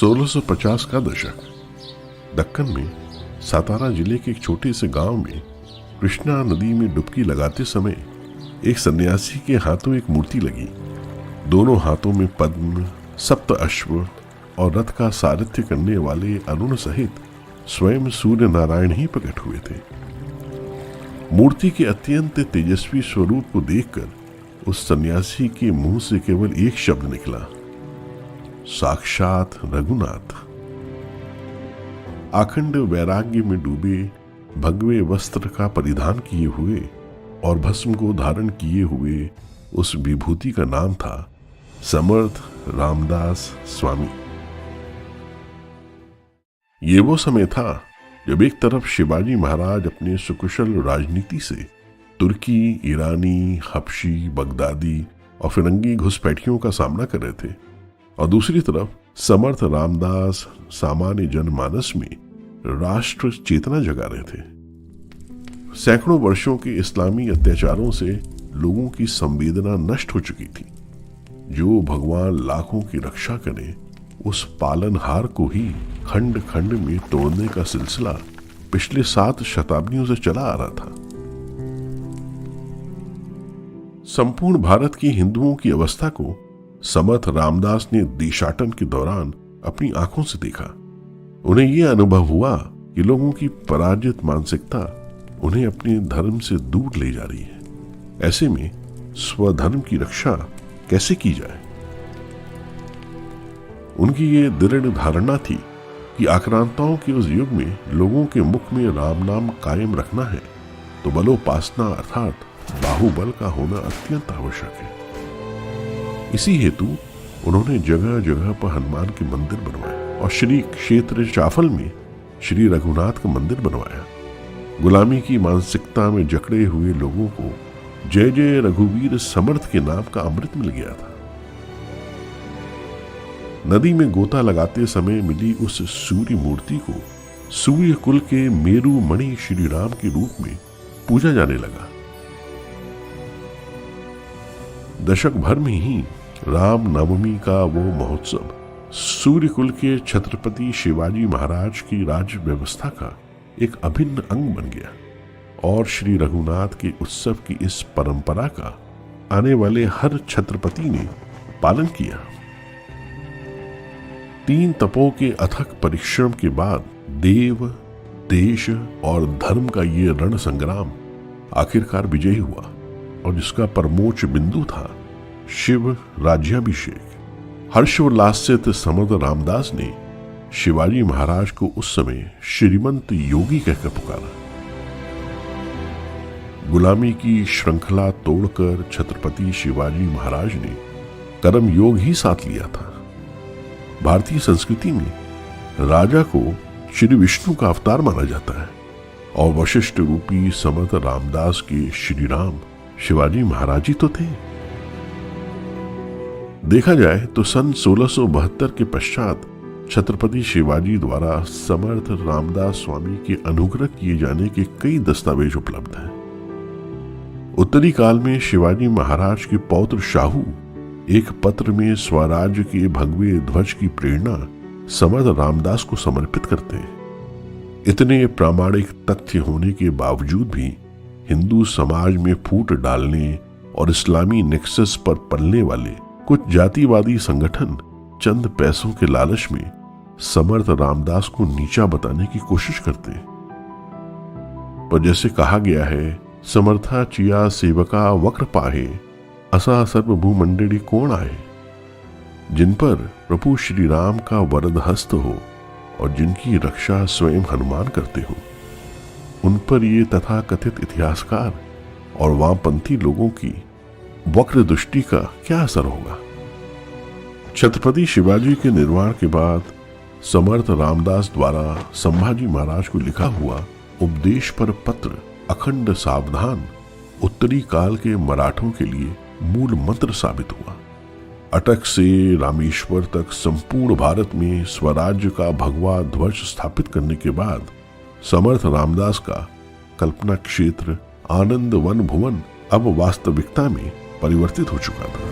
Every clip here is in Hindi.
1650 का दशक। दक्कन में सातारा जिले के एक छोटे से गांव में कृष्णा नदी में डुबकी लगाते समय एक सन्यासी के हाथों एक मूर्ति लगी। दोनों हाथों में पद्म, सप्त अश्व और रथ का सारथ्य करने वाले अरुण सहित स्वयं सूर्य नारायण ही प्रकट हुए थे। मूर्ति के अत्यंत तेजस्वी स्वरूप को देखकर उस सन्यासी के मुंह से केवल एक शब्द निकला, साक्षात रघुनाथ। अखंड वैराग्य में डूबे, भगवे वस्त्र का परिधान किए हुए और भस्म को धारण किए हुए उस विभूति का नाम था समर्थ रामदास स्वामी। ये वो समय था जब एक तरफ शिवाजी महाराज अपने सुकुशल राजनीति से तुर्की, ईरानी, हबशी, बगदादी और फिरंगी घुसपैठियों का सामना कर रहे थे और दूसरी तरफ समर्थ रामदास सामान्य जनमानस में राष्ट्र चेतना जगा रहे थे। सैकड़ों वर्षों के इस्लामी अत्याचारों से लोगों की संवेदना नष्ट हो चुकी थी। जो भगवान लाखों की रक्षा करे, उस पालनहार को ही खंड खंड में तोड़ने का सिलसिला पिछले 7 शताब्दियों से चला आ रहा था। संपूर्ण भारत की हिंदुओं की अवस्था को समर्थ रामदास ने देशाटन के दौरान अपनी आंखों से देखा। उन्हें यह अनुभव हुआ कि लोगों की पराजित मानसिकता उन्हें अपने धर्म से दूर ले जा रही है। ऐसे में स्वधर्म की रक्षा कैसे की जाए? उनकी ये दृढ़ धारणा थी कि आक्रांताओं के उस युग में लोगों के मुख में राम नाम कायम रखना है तो बलोपासना अर्थात बाहुबल का होना अत्यंत आवश्यक है। इसी हेतु उन्होंने जगह जगह पर हनुमान के मंदिर बनवाए और श्री क्षेत्र चाफल में श्री रघुनाथ का मंदिर बनवाया। गुलामी की मानसिकता में जकड़े हुए लोगों को जय जय रघुवीर समर्थ के नाम का अमृत मिल गया था। नदी में गोता लगाते समय मिली उस सूर्य मूर्ति को सूर्य कुल के मेरु मणि श्री राम के रूप में पूजा जाने लगा। दशक भर में ही राम नवमी का वो महोत्सव सूर्यकुल के छत्रपति शिवाजी महाराज की राज्य व्यवस्था का एक अभिन्न अंग बन गया और श्री रघुनाथ के उत्सव की इस परंपरा का आने वाले हर छत्रपति ने पालन किया। 3 तपों के अथक परिश्रम के बाद देव, देश और धर्म का ये रण संग्राम आखिरकार विजयी हुआ और जिसका परमोच्च बिंदु था शिव राज्याभिषेक। हर्षोल्लास से समर्थ रामदास ने शिवाजी महाराज को उस समय श्रीमंत योगी कहकर पुकारा। गुलामी की श्रृंखला तोड़कर छत्रपति शिवाजी महाराज ने कर्म योग ही साथ लिया था। भारतीय संस्कृति में राजा को श्री विष्णु का अवतार माना जाता है और वशिष्ठ रूपी समर्थ रामदास के श्री राम शिवाजी महाराज ही तो थे। देखा जाए तो सन 1672 के पश्चात छत्रपति शिवाजी द्वारा समर्थ रामदास स्वामी के अनुग्रह किए जाने के कई दस्तावेज उपलब्ध हैं। उत्तरी काल में शिवाजी महाराज के पौत्र शाहू एक पत्र में स्वराज्य के भगवे ध्वज की प्रेरणा समर्थ रामदास को समर्पित करते हैं। इतने प्रामाणिक तथ्य होने के बावजूद भी हिंदू समाज में फूट डालने और इस्लामी नेक्सस पर पलने वाले कुछ जातिवादी संगठन चंद पैसों के लालच में समर्थ रामदास को नीचा बताने की कोशिश करते हैं। पर जैसे कहा गया है, समर्था चिया सेवका वक्र पाहे, असा सर्वभूमंडली कोण आए। जिन पर प्रभु श्री राम का वरद हस्त हो और जिनकी रक्षा स्वयं हनुमान करते हो, उन पर ये तथा कथित इतिहासकार और वामपंथी लोगों की वक्र दृष्टि का क्या असर होगा? छत्रपति शिवाजी के निर्वाण के बाद समर्थ रामदास द्वारा संभाजी महाराज को लिखा हुआ उपदेश पर पत्र अखंड सावधान उत्तरी काल के मराठों के लिए मूल मंत्र साबित हुआ। अटक से रामेश्वर तक संपूर्ण भारत में स्वराज्य का भगवा ध्वज स्थापित करने के बाद समर्थ रामदास का कल्पना क्षेत्र आनंद वन भुवन अब वास्तविकता में परिवर्तित हो चुका था।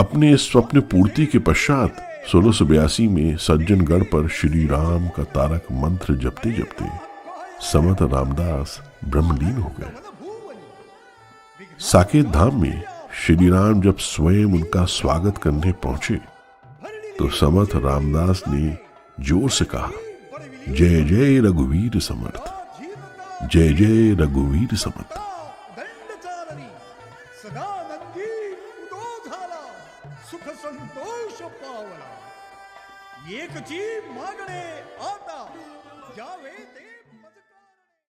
अपने स्वप्न पूर्ति के पश्चात 1682 में सज्जनगढ़ पर श्री राम का तारक मंत्र जपते जपते समर्थ रामदास ब्रह्मलीन हो गए। साकेत धाम में श्री राम जब स्वयं उनका स्वागत करने पहुंचे तो समर्थ रामदास ने जोर से कहा, जय जय रघुवीर समर्थ, जय जय रघुवीर समर्थ। सुख संतोष पावला, एक जी मागणे आता, जावे ते